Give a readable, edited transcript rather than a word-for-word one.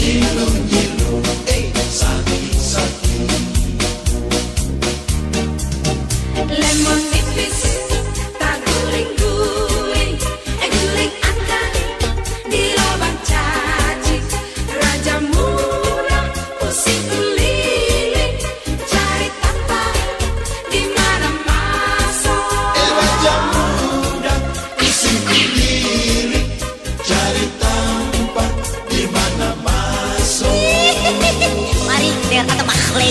nyilu-nyilu, saki-saki. Lemon nipis, tak guling-guling, guling angkat di lubang cacing. Raja muda pusing keliling, cari tapak di mana masuk. Raja muda pusing keliling, cari tempat di mana masuk. Mari biar kata makhluk